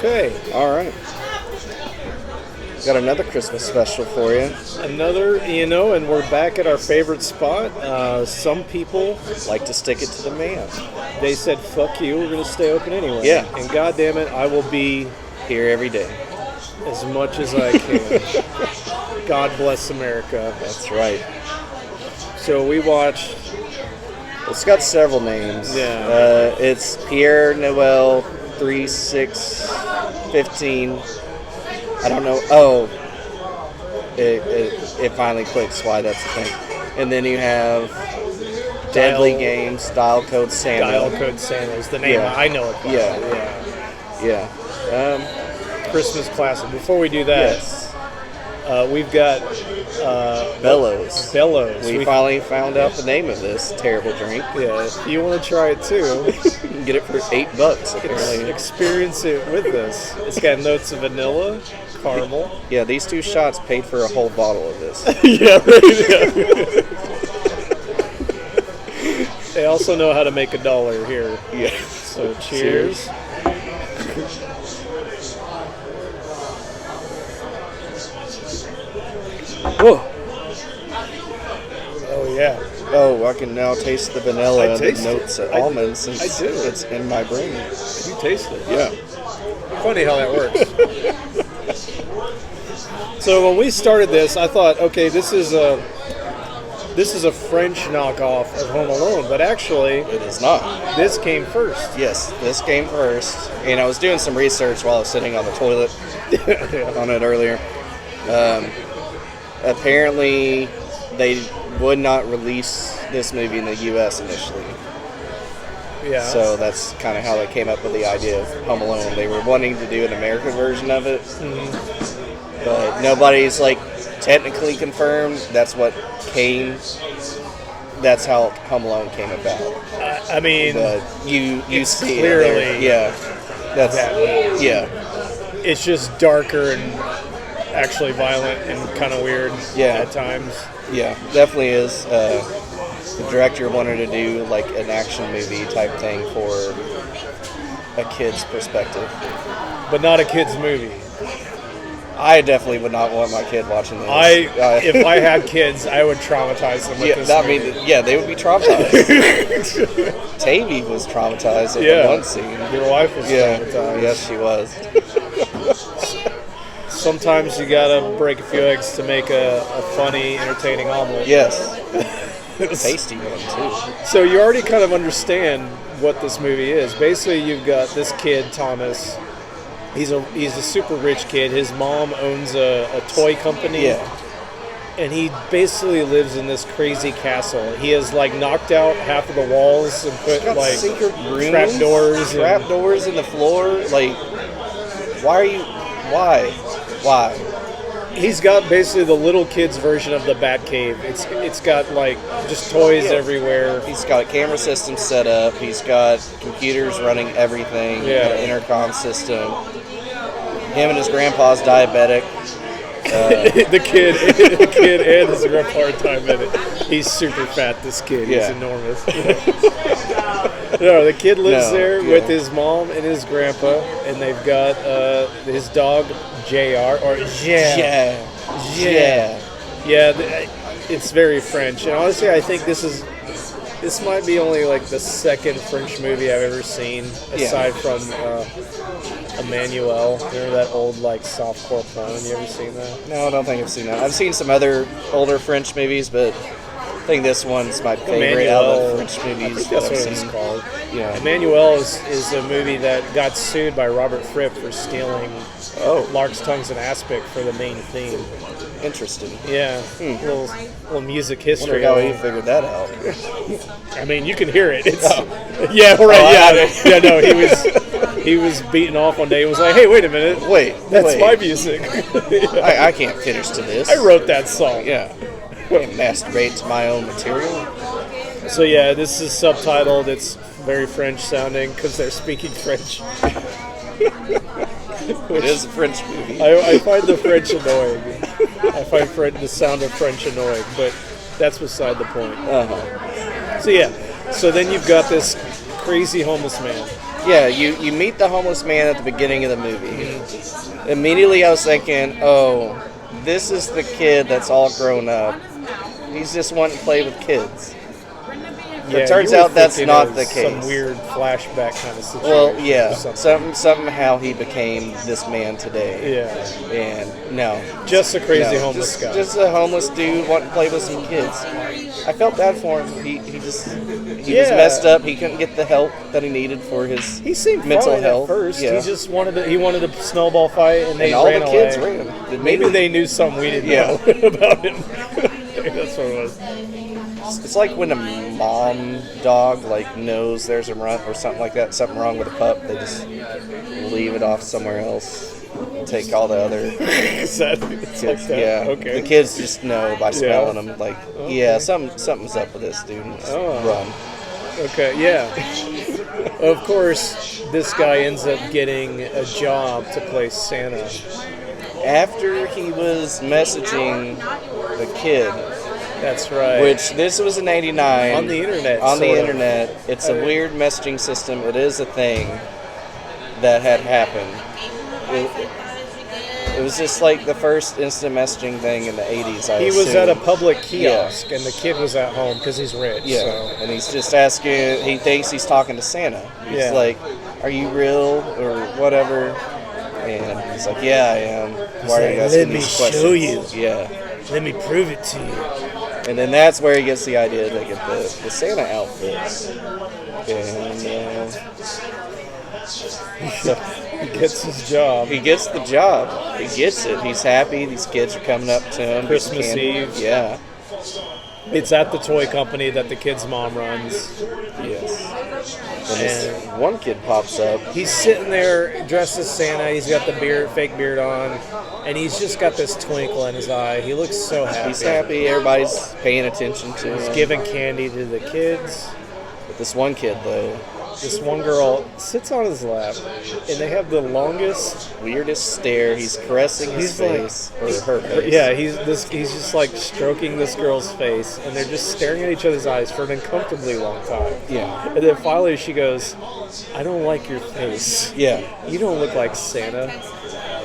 Okay. All right. Got another Christmas special for you. Another, and we're back at our favorite spot. Some people, Like to stick it to the man. they said, fuck you, we're going to stay open anyway. Yeah. And God damn it, I will be Here every day. as much as I can. God bless America. That's right. So we watched, It's got several names. Yeah. It's Pierre Noel 3615. I don't know. Oh, it finally clicks why that's the thing. And then you have Deadly Games, Dial Code Santa. Dial Code Santa is the name. Yeah. I know it by. Yeah. Christmas classic. Before we do that, Yes. we've got Bellows. Bellows. We finally found out the name of this terrible drink. Yeah, if you want to try it too, You can get it for $8 apparently. experience it with us. It's got notes of vanilla, caramel. Yeah, these 2 shots paid for a whole bottle of this. Yeah, right. They also know how to make $1 here. Yeah. So cheers. Whoa. Oh yeah. Oh, I can now taste the vanilla I and the taste notes it. of almonds since I do. it's in my brain. You taste it. Yeah. Funny how that works. So when we started this, I thought, okay, this is a French knockoff of Home Alone, but actually, It is not. this came first. Yes, this came first. And I was doing some research while I was sitting on the toilet on it earlier. Apparently, they would not release this movie in the U.S. initially. Yeah. So that's kind of how they came up with the idea of Home Alone. They were wanting to do an American version of it, but nobody's technically confirmed. That's what came. That's how Home Alone came about. I mean, But you it's see clearly it there. Yeah, that's that movie. yeah. It's just darker and actually violent and kind of weird Yeah. at times. Yeah, definitely is. The director wanted to do an action movie type thing for a kid's perspective. But not a kid's movie. I definitely would not want my kid watching this. If I had kids, I would traumatize them with this movie. They would be traumatized. Tavy was traumatized at the one scene. Your wife was traumatized. Yes, she was. Sometimes you gotta break a few eggs to make a funny, entertaining omelet. Yes. Tasty one, too. So you already kind of understand what this movie is. Basically, you've got this kid, Thomas. He's a super rich kid. His mom owns a toy company. Yeah. And he basically lives in this crazy castle. He has knocked out half of the walls and put secret rooms, trapdoors in the floor. Why? He's got basically the little kid's version of the Batcave. It's got just toys everywhere. He's got a camera system set up. He's got computers running everything. Yeah. Got an intercom system. Him and his grandpa's diabetic. the kid and his rough hard time in it. He's super fat. This kid, Yeah. he's enormous. No, the kid lives there with his mom and his grandpa, and they've got his dog JR or Yeah. It's very French, and honestly, I think this might be only the second French movie I've ever seen, aside from Emmanuel. Remember that old softcore porn? You ever seen that? No, I don't think I've seen that. I've seen some other older French movies, but I think this one's my favorite out of the French movies that That's I've what seen. it's called. Yeah. Emmanuel is a movie that got sued by Robert Fripp for stealing Lark's Tongues and Aspic for the main theme. Interesting. Yeah, little music history. Wonder how he figured that out. I mean, you can hear it. It's yeah, right. No, he was beating off one day. He was like, "Hey, wait a minute, that's my music. I can't finish to this. I wrote that song." Yeah. I masturbate to my own material. So yeah, this is subtitled. It's very French sounding because they're speaking French. It is a French movie. I find the French annoying. I find the sound of French annoying, but that's beside the point. Uh-huh. So yeah, so then you've got this crazy homeless man. Yeah, you meet the homeless man at the beginning of the movie. Immediately I was thinking, oh, this is the kid that's all grown up. He's just wanting to play with kids. But it turns out that's not the case. Some weird flashback kind of situation. Well, yeah, something how he became this man today. Yeah. And no. Just a crazy homeless guy. Just a homeless dude wanting to play with some kids. I felt bad for him. He was messed up. He couldn't get the help that he needed for his mental health. At first. Yeah. He just wanted a snowball fight, and they all ran the away. kids ran. Maybe they knew something we didn't know about him. That's what it was. It's like when a mom dog knows there's a run or something like that, something wrong with a pup, they just leave it off somewhere else, take all the other Is that, it's like that? Yeah, okay. the kids just know by smelling them. Yeah, something's up with this dude. Run. Okay, yeah. Of course, this guy ends up getting a job to play Santa. After he was messaging the kid. That's right. Which, this was in '89. On the internet. On the internet. It's a weird messaging system. It is a thing that had happened. It was just like the first instant messaging thing in the 80s, He was at a public kiosk, and the kid was at home because he's rich. Yeah, so. And he's just asking, he thinks he's talking to Santa. He's like, are you real, or whatever? And he's like, yeah, I am. Why are you asking these questions? Let me show you. Yeah. Let me prove it to you. And then that's where he gets the idea to get the Santa outfit. And so he gets his job. He gets the job. He gets it. He's happy. These kids are coming up to him. Christmas Eve. Yeah. It's at the toy company that the kid's mom runs. Yes. And this one kid pops up. He's sitting there dressed as Santa. He's got the fake beard on, and he's just got this twinkle in his eye. He looks so happy. He's happy. Everybody's paying attention to him. He's giving candy to the kids. But this one kid, though, this one girl sits on his lap, and they have the longest, weirdest stare. He's caressing his face, or her face. Yeah, he's just like stroking this girl's face, and they're just staring at each other's eyes for an uncomfortably long time. Yeah. And then finally she goes, "I don't like your face. Yeah. You don't look like Santa."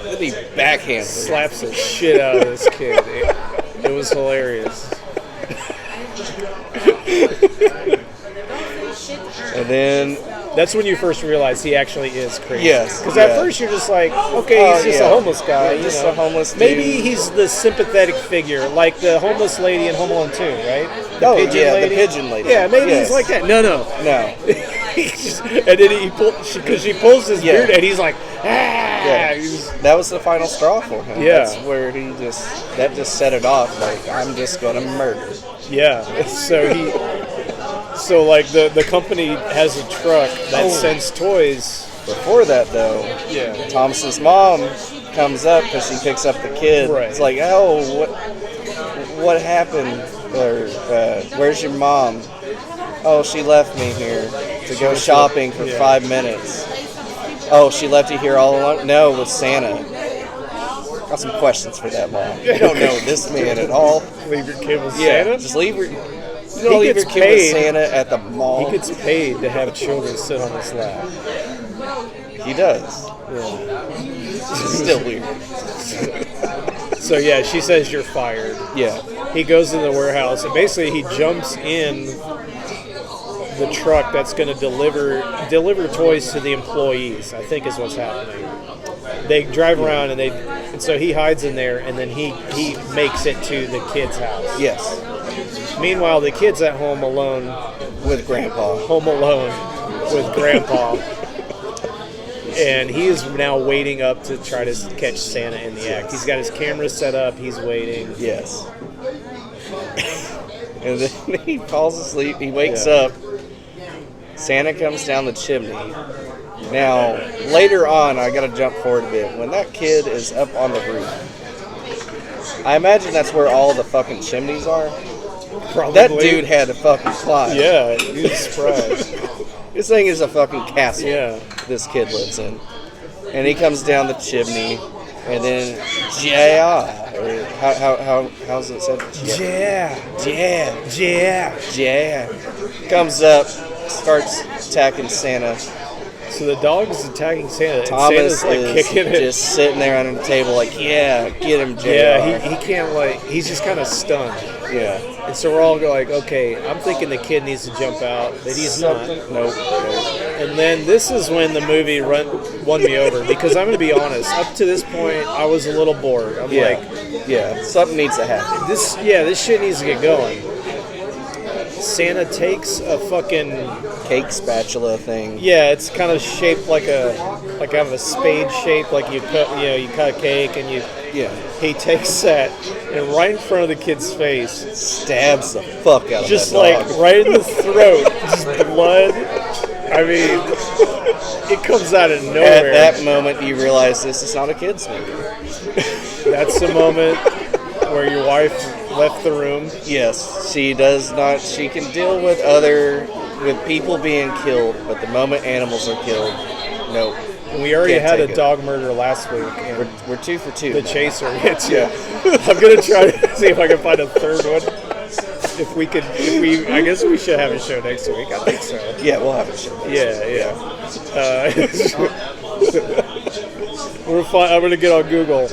Then he backhands slaps the shit out of this kid. It was hilarious. And then that's when you first realize he actually is crazy. Yes. Because at first you're just like, okay, he's just a homeless guy. Yeah, just a homeless dude. Maybe he's the sympathetic figure, like the homeless lady in Home Alone 2, right? The pigeon lady. Yeah, maybe he's like that. No. And then she pulls his beard, and he's like, ah. Yeah. That was the final straw for him. Yeah. That's where that just set it off. Like, I'm just gonna murder. Yeah. So like the company has a truck that sends toys. Before that, though, Thomas's mom comes up because she picks up the kid. Right. It's like, oh, what happened? Or where's your mom? Oh, she left me here to go shopping for 5 minutes. Oh, she left you here all alone? No, with Santa. Got some questions for that mom. You don't know this man at all. Leave your kid with Santa? Just leave your. You don't leave your kid with Santa at the mall. He gets paid to have children sit on his lap. He does. Yeah. It's still weird. So yeah, she says you're fired. Yeah. He goes to the warehouse and basically he jumps in the truck that's going to deliver toys to the employees, I think is what's happening. They drive around and so he hides in there, and then he makes it to the kid's house. Yes. Meanwhile, the kid's at home alone with Grandpa. Home alone with Grandpa. And he is now waiting up to try to catch Santa in the act. He's got his camera set up. He's waiting. Yes. And then he falls asleep. He wakes up. Santa comes down the chimney. Now, later on, I got to jump forward a bit. When that kid is up on the roof, I imagine that's where all the fucking chimneys are. Probably. That dude had to fucking climb. Yeah, he was surprised. This thing is a fucking castle. Yeah. This kid lives in. And he comes down the chimney, and then how's it said? Comes up, starts attacking Santa, So the dog's attacking Santa. Thomas and Santa's like is kicking it. just sitting there under the table, like, yeah, get him, JR. Yeah, he can't like. He's just kind of stunned. Yeah. And so we're all like, okay, I'm thinking the kid needs to jump out, but he's not. Nope. And then this is when the movie won me over, because I'm going to be honest. Up to this point, I was a little bored. I'm like, yeah, something needs to happen. this shit needs to get going. Santa takes a fucking Cake spatula thing. Yeah, it's kind of shaped like kind of a spade shape, like you cut a cake and he takes that and right in front of the kid's face Stabs the fuck out of just that like dog. right in the throat, just blood. I mean, it comes out of nowhere. At that moment, you realize this is not a kid's movie. That's the moment where your wife left the room. Yes, she does not. She can deal with people being killed, but the moment animals are killed, nope. And we already Can't had take a it. dog murder last week. And We're 2 for 2. the now. chaser hits you. I'm gonna try to see if I can find a third one. I guess we should have a show next week. I think so. Yeah, we'll have a show. Yeah. I'm gonna get on Google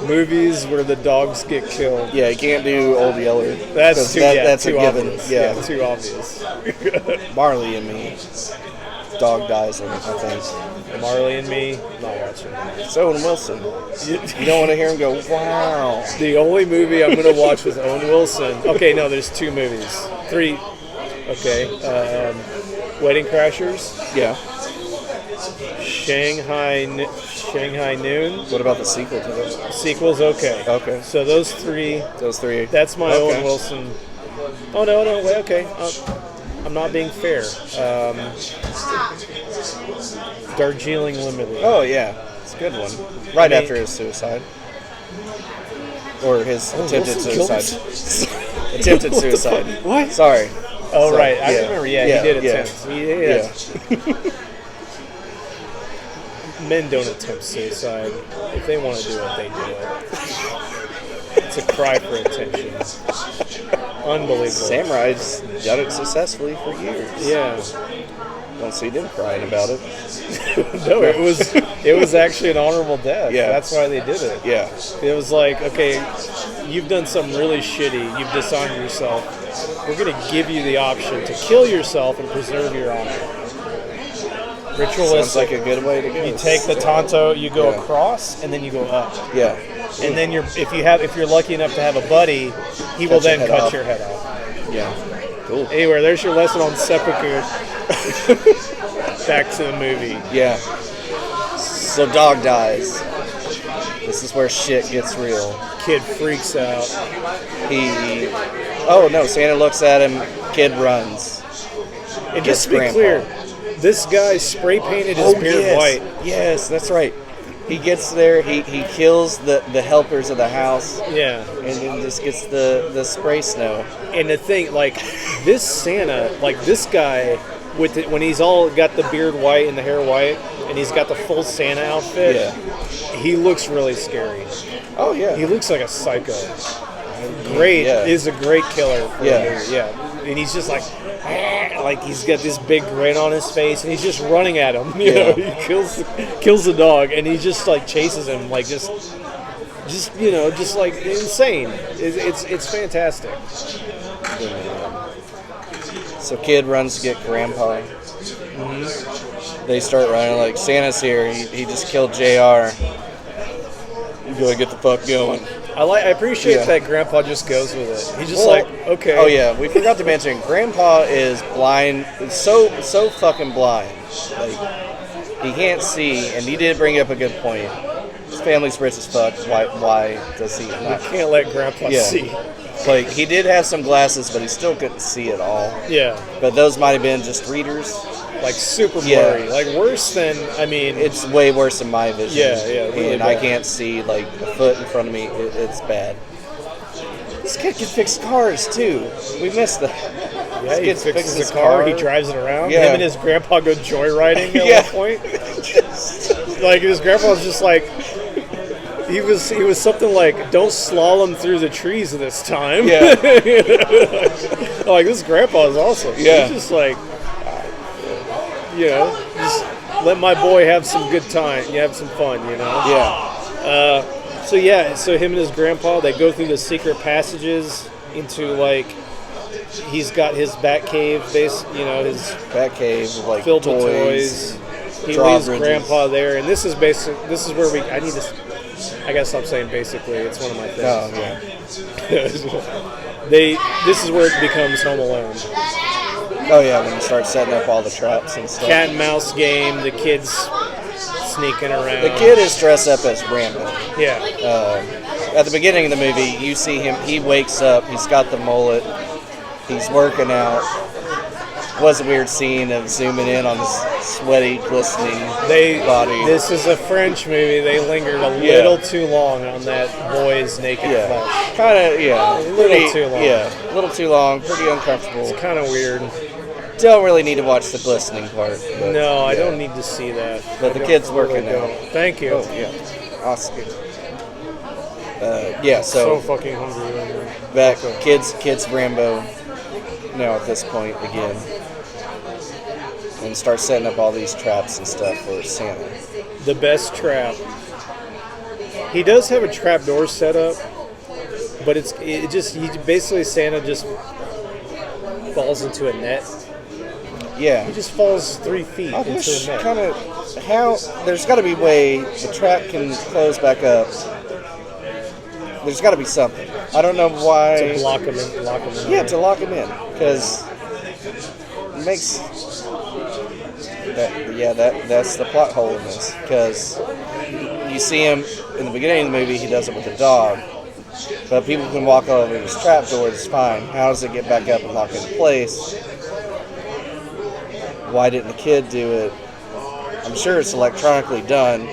movies where the dogs get killed. Yeah, you can't do Old Yeller. That's too, that's too a given. obvious. Yeah. Too obvious. Marley and Me. Dog dies in it, I think. Marley and Me, not watching. It's Owen Wilson. You don't want to hear him go, wow. The only movie I'm going to watch with Owen Wilson. Okay, no, there's 2 movies. 3. Okay. Wedding Crashers. Yeah. Shanghai Noon. What about the sequel to this? Sequel's okay. Okay. So those 3. Those 3. That's my Okay. Owen Wilson. Oh, no, wait, okay. I'm not being fair. Darjeeling Limited. Oh, yeah. It's a good one. Right after his suicide. Or his attempted Wilson killed suicide. Attempted suicide. What? Sorry. Oh, So, right. I yeah. remember. Yeah, Yeah, he did yeah. attempt. Men don't attempt suicide. If they want to do it, they do it. It's a cry for attention. Unbelievable. Samurai's done it successfully for years. Yeah. Don't see them crying about it. No, it was actually an honorable death. Yeah. That's why they did it. Yeah. It was like, okay, you've done something really shitty. You've dishonored yourself. We're going to give you the option to kill yourself and preserve your honor. Ritualistic. Sounds like a good way to go. You take the tanto, you go Yeah. across, and then you go up. Yeah. And then if you're lucky enough to have a buddy, he will then cut your head off. Yeah. Cool. Anyway, there's your lesson on seppuku. Back to the movie. Yeah. So dog dies. This is where shit gets real. Kid freaks out. Oh no, Santa looks at him, kid runs. And Gets just to be Grandpa. clear, this guy spray painted his beard yes. white. Yes, that's right. He gets there, he kills the helpers of the house, Yeah. and then just gets the spray snow. And the thing, like, this Santa, like this guy, when he's all got the beard white and the hair white, and he's got the full Santa outfit, Yeah. he looks really scary. Oh yeah. He looks like a psycho. Great, Yeah. is a great killer. For Yeah. a movie, yeah. And he's just like he's got this big grin on his face, and he's just running at him. You know, he kills the dog, and he just like chases him, like just like insane. It's fantastic. So kid runs to get Grandpa. They start running like Santa's here. He just killed JR. You gotta get the fuck going. I appreciate Yeah. that Grandpa just goes with it. He's just like, okay. Oh yeah, we forgot to mention Grandpa is blind, so fucking blind. Like he can't see, and he did bring up a good point. His family's rich as fuck. Why does he not? Can't let Grandpa Yeah. see. Like he did have some glasses, but he still couldn't see at all. Yeah, But those might have been just readers. like super Yeah. blurry, like worse than It's way worse than my vision. Yeah, really and I bad. can't see like a foot in front of me. It's bad. This kid can fix cars too. We missed that. Yeah, he This kid fixes fixes the car, he drives it around. Yeah. Him and his grandpa go joyriding at Yeah. one point. Like his grandpa was just like, he was something like, "Don't slalom through the trees this time." Yeah. Like this grandpa is awesome. Yeah. He's just like, just let my boy have some good time. You have some fun, you know. Yeah. So him and his grandpa, they go through the secret passages into like he's got his bat cave base, you know, his Bat cave with like filled toys. with toys. He leaves grandpa there, and this is This is where I gotta stop saying basically. It's one of my things. Oh yeah. This is where it becomes Home Alone. Oh yeah, when you start setting up all the traps and stuff. Cat and mouse game. The kids sneaking around. The kid is dressed up as Rambo. Yeah. At the beginning of the movie, you see him. He wakes up. He's got the mullet. He's working out. Was a weird scene of zooming in on his sweaty, glistening body. This is a French movie. They lingered a little too long on that boy's naked flesh. Kind of, yeah. A little too long. Yeah, a little too long. Pretty uncomfortable. It's kind of weird. Don't really need to watch the glistening part. But, no, I don't need to see that. But the kid's working out. Thank you. Oh, yeah. Awesome. Yeah, so fucking hungry right now. Back, kids Rambo now at this point again. And start setting up all these traps and stuff for Santa. The best trap. He does have a trap door set up, but Santa just falls into a net. Yeah. He just falls 3 feet I into wish a net. There's got to be a way the trap can close back up. There's got to be something. I don't know why. To lock him in. Yeah, to lock him in. Because it makes... that's the plot hole in this. Because you see him in the beginning of the movie, he does it with a dog. But people can walk all over his trap door, it's fine. How does it get back up and lock into place? Why didn't the kid do it? I'm sure it's electronically done.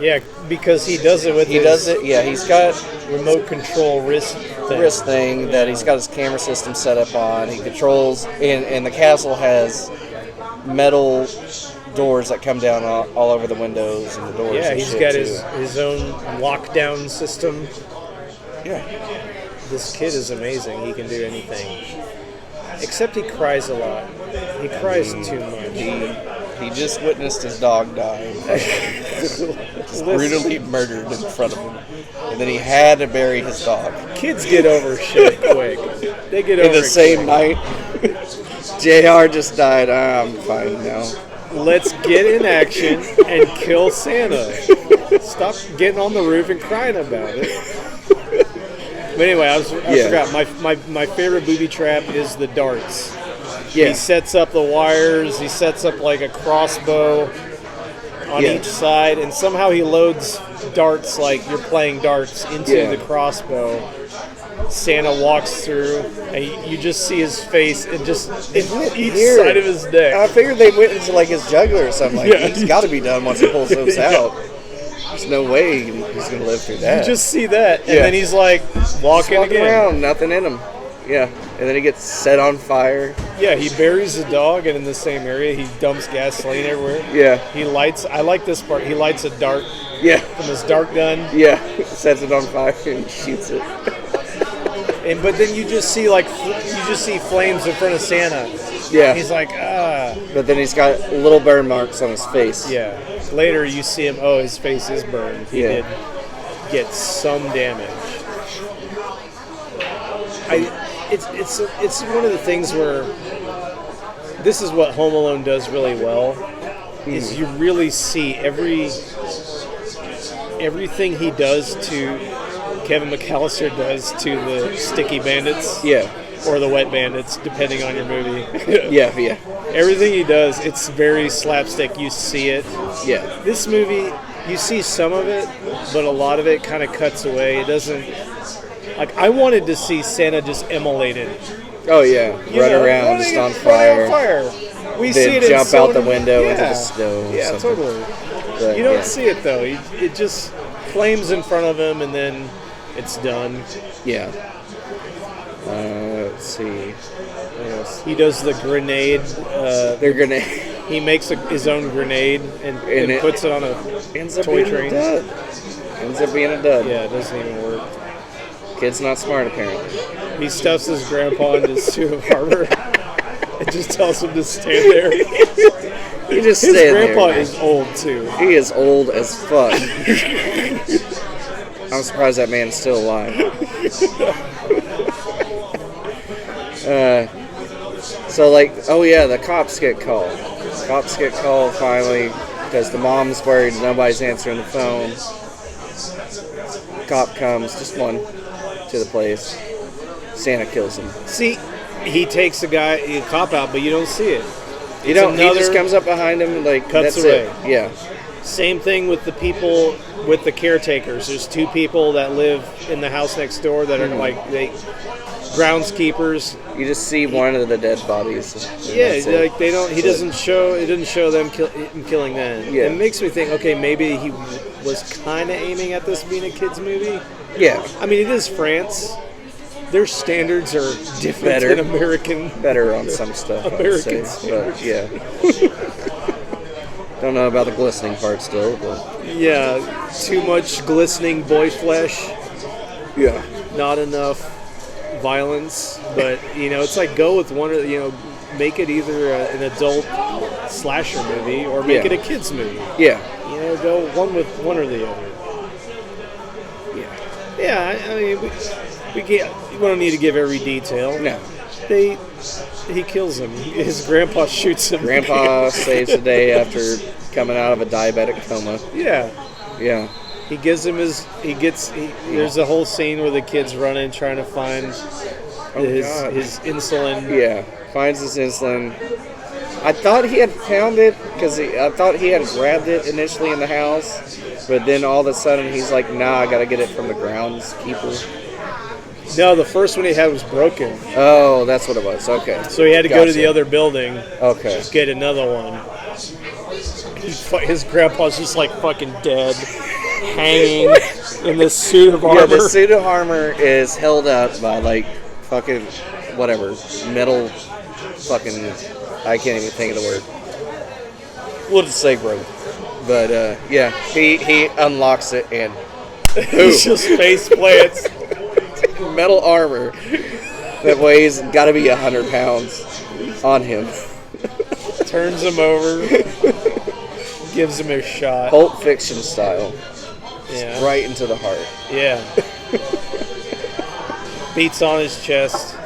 Yeah, because he does it with he's got remote control wrist thing that he's got his camera system set up on. He controls, and the castle has metal doors that come down all over the windows and the doors. Yeah, and he's shit got too. his own lockdown system. Yeah. This kid is amazing. He can do anything. Except he cries a lot. He cries too much. He just witnessed his dog die. Just brutally murdered in front of him. And then he had to bury his dog. Kids get over shit quick. They get over it in the same night. JR just died. I'm fine now. Let's get in action and kill Santa. Stop getting on the roof and crying about it. But anyway, I forgot. My favorite booby trap is the darts. Yeah. He sets up the wires. He sets up like a crossbow on each side, and somehow he loads darts like you're playing darts into the crossbow. Santa walks through, and you just see his face and just each side of his neck. I figured they went into like his jugular or something. Like it's got to be done once he pulls those out. There's no way he's going to live through that. You just see that, and then he's like walking again. Around, nothing in him. Yeah, and then he gets set on fire. Yeah, he buries the dog, and in the same area, he dumps gasoline everywhere. Yeah. He lights, I like this part, he lights a dart from his dart gun. Yeah, sets it on fire and shoots it. But then you just see flames in front of Santa. Yeah. He's like, ah. But then he's got little burn marks on his face. Yeah. Later you see him, his face is burned. He did get some damage. It's one of the things where this is what Home Alone does really well, is you really see everything he does to Kevin McAllister does to the sticky bandits. Yeah. Or the wet bandits, depending on your movie. Yeah. Everything he does, it's very slapstick. You see it. Yeah. This movie, you see some of it, but a lot of it kind of cuts away. It doesn't... Like, I wanted to see Santa just immolated. Oh, yeah. Run around, just on fire. We then see it jump out the window into the snow. Yeah, totally. But, you don't see it, though. It just flames in front of him, and then it's done. Yeah. Let's see. He does the grenade. Their grenade. He makes his own grenade and puts it on a toy train. Ends up being a dud. Yeah, it doesn't even work. Kid's not smart, apparently. He stuffs his grandpa into his suit of armor and just tells him to stand there. He just His staying grandpa there. is old too. He is old as fuck. I'm surprised that man is still alive. So like, oh yeah, the cops get called. Cops get called finally because the mom's worried nobody's answering the phone. Cop comes, just one, to the place. Santa kills him. See, he takes a cop out, but you don't see it. You don't. He just comes up behind him, like cuts that's away. It. Yeah. Same thing with the people, with the caretakers. There's two people that live in the house next door that are like groundskeepers. You just see one of the dead bodies. Yeah, like they don't. He doesn't show. It doesn't show them killing them. Yeah. It makes me think. Okay, maybe he was kind of aiming at this being a kids movie. Yeah. I mean, it is France. Their standards are different than American. Better on some stuff, American but yeah. Don't know about the glistening part still, but yeah, too much glistening boy flesh. Yeah. Not enough violence, but it's like go with one of make it either an adult slasher movie or make it a kids movie. Yeah. Go one with one or the other. Yeah. I mean, we don't need to give every detail. No. He kills him. His grandpa shoots him. Grandpa saves the day after coming out of a diabetic coma. Yeah. Yeah. He gives him there's a whole scene where the kid's running trying to find his insulin. Yeah. Finds his insulin. I thought he had found it because I thought he had grabbed it initially in the house, but then all of a sudden he's like, nah, I got to get it from the groundskeeper. No, the first one he had was broken. Oh, that's what it was. Okay. So he had to go to the other building. Okay. Get another one. His grandpa's just like fucking dead, hanging in this suit of armor. Yeah, the suit of armor is held up by like fucking whatever metal fucking. I can't even think of the word. We'll just say rope. But yeah, he unlocks it and he's just face plants. Metal armor that weighs got to be 100 pounds on him. Turns him over, gives him a shot. Pulp Fiction style. Yeah. Right into the heart. Yeah. Beats on his chest.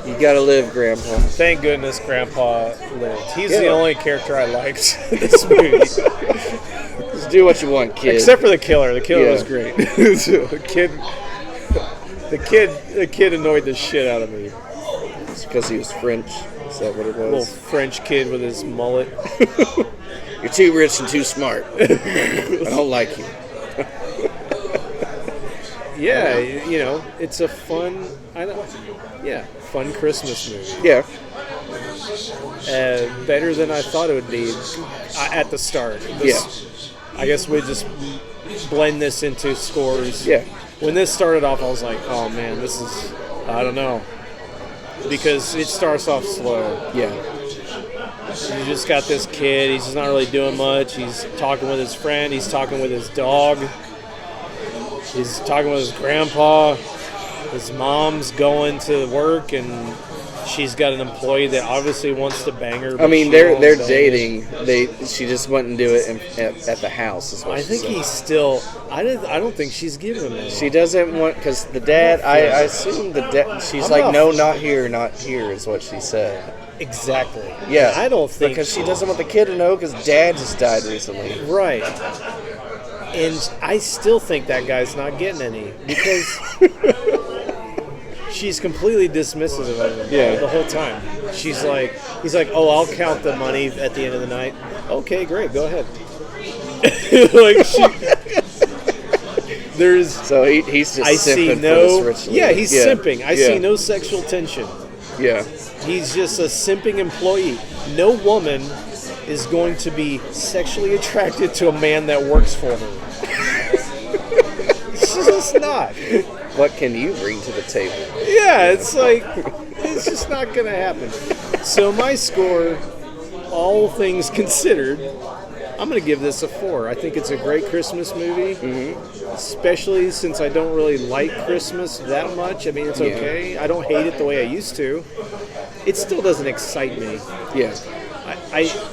You gotta live, Grandpa. Thank goodness Grandpa lived. He's the only character I liked in this movie. Just do what you want, kid. Except for the killer. The killer was great. The kid annoyed the shit out of me. It's because he was French. Is that what it was? Little French kid with his mullet. You're too rich and too smart. I don't like you. Yeah, it's a fun Christmas movie. Yeah. Better than I thought it would be at the start. I guess we just blend this into scores. Yeah. When this started off, I was like, oh man, this is, I don't know. Because it starts off slow. Yeah. You just got this kid, he's just not really doing much. He's talking with his friend, he's talking with his dog. He's talking with his grandpa. His mom's going to work, and she's got an employee that obviously wants to bang her. I mean, they're dating. She just wouldn't do it at the house. Is what I think he's still. I don't think she's giving him. She doesn't want because the dad. I assume the dad. She's like, no, not here, not here, is what she said. Exactly. Yeah, I don't think because she doesn't want the kid to know because dad just died recently. Right. And I still think that guy's not getting any because she's completely dismissive of him the whole time. He's like, oh, I'll count the money at the end of the night. Okay, great, go ahead. So he's just simping for this rich lady. Yeah, he's simping. I see no sexual tension. Yeah. He's just a simping employee. No woman is going to be sexually attracted to a man that works for her. It's just not. What can you bring to the table? Yeah, it's like, it's just not going to happen. So my score, all things considered, I'm going to give this a 4. I think it's a great Christmas movie, especially since I don't really like Christmas that much. I mean, it's okay. I don't hate it the way I used to. It still doesn't excite me. Yeah.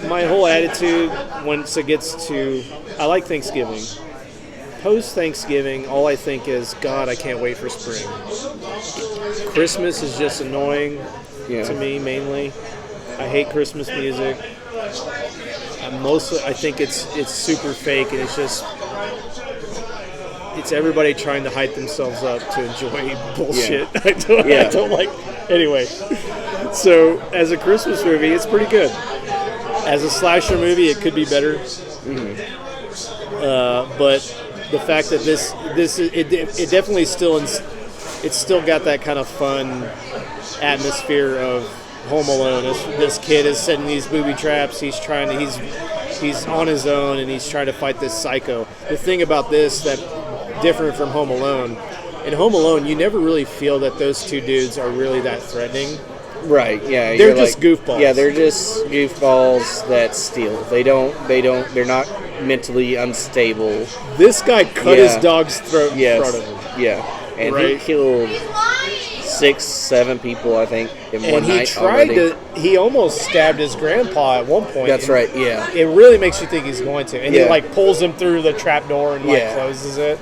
my whole attitude once it gets to, I like Thanksgiving. Post Thanksgiving, all I think is, God, I can't wait for spring. Christmas is just annoying to me mainly. I hate Christmas music. I think it's super fake, and it's everybody trying to hype themselves up to enjoy bullshit. Yeah. I don't like. Anyway, so as a Christmas movie, it's pretty good. As a slasher movie, it could be better. But the fact that it definitely it's still got that kind of fun atmosphere of Home Alone. This kid is setting these booby traps. He's on his own, and he's trying to fight this psycho. The thing about this that different from Home Alone, in Home Alone, you never really feel that those two dudes are really that threatening. Right, yeah. They're just goofballs. Yeah, they're just goofballs that steal. They're not mentally unstable. This guy cut his dog's throat in front of him. Yeah, and he killed 6-7 people, I think, in one night already. He almost stabbed his grandpa at one point. That's right, yeah. It really makes you think he's going to. And he, pulls him through the trap door and, closes it.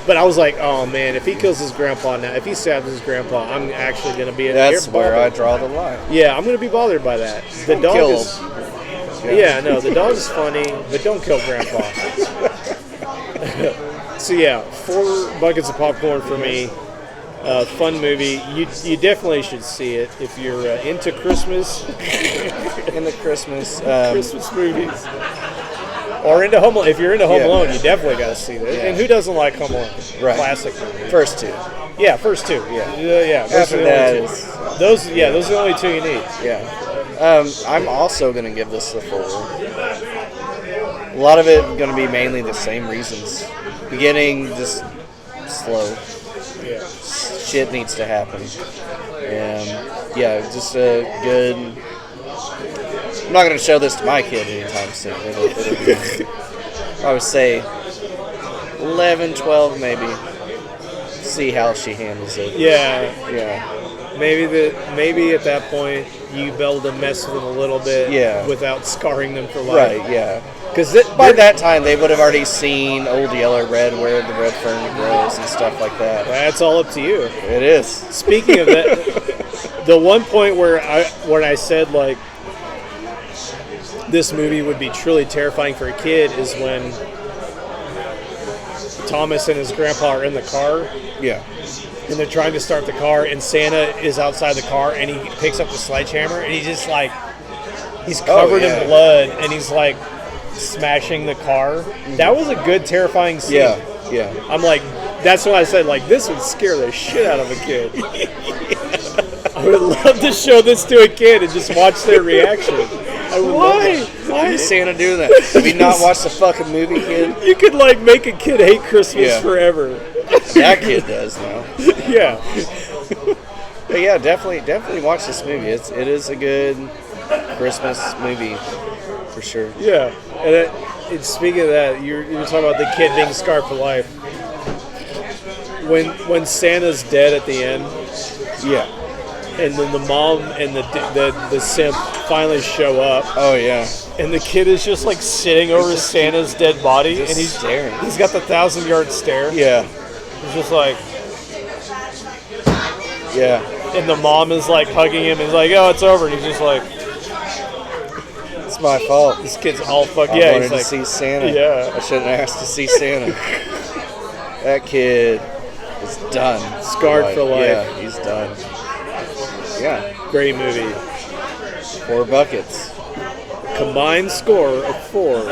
But I was like, oh, man, if he kills his grandpa now, if he stabs his grandpa, I'm actually going to be That's where I draw the line. Yeah, I'm going to be bothered by that. The dog is... the dog is funny, but don't kill grandpa. So, 4 buckets of popcorn for me. Fun movie. You definitely should see it if you're into Christmas. Into Christmas. Christmas movies. Or into Home Alone. If you're into Home Alone, you definitely got to see this. And who doesn't like Home Alone? Right. Classic movie. First 2. Yeah, first 2. Yeah. After that those are the only 2 you need. Yeah. I'm also going to give this a 4. A lot of it going to be mainly the same reasons. Beginning, just slow. Yeah. Shit needs to happen. And, just a good... I'm not going to show this to my kid anytime soon. I would say 11, 12 maybe. See how she handles it. Yeah. Maybe at that point you be able to mess with them a little bit without scarring them for life. Right, yeah. Because by that time they would have already seen Old Yeller Red, where the red fern grows and stuff like that. That's all up to you. It is. Speaking of that, the one point where I said, like, this movie would be truly terrifying for a kid is when Thomas and his grandpa are in the car. Yeah. And they're trying to start the car, and Santa is outside the car, and he picks up the sledgehammer, and he's just like, he's covered in blood, and he's like smashing the car. That was a good, terrifying scene. Yeah. I'm like, that's what I said, like, this would scare the shit out of a kid. I would love to show this to a kid and just watch their reaction. Why did Santa do that? Have you not watched the fucking movie, kid? You could, like, make a kid hate Christmas forever. That kid does now. Yeah. But yeah, definitely watch this movie. It is a good Christmas movie for sure. Yeah. And speaking of that, you're talking about the kid being scarred for life. When Santa's dead at the end, and then the mom and the simp finally show up. Oh yeah. And the kid is just like sitting over Santa's dead body, and he's staring. He's got the 1,000-yard stare. Yeah. He's just like. Yeah. And the mom is like hugging him and is like, "Oh, it's over." And he's just like, "It's my fault. This kid's all fucked." I wanted to see Santa. Yeah. I shouldn't have asked to see Santa. That kid is done. Scarred for life. Yeah, he's done. Yeah. Great movie. 4 buckets. Combined score of 4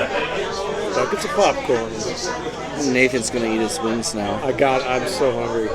buckets of popcorn. Nathan's gonna eat his wings now. I'm so hungry.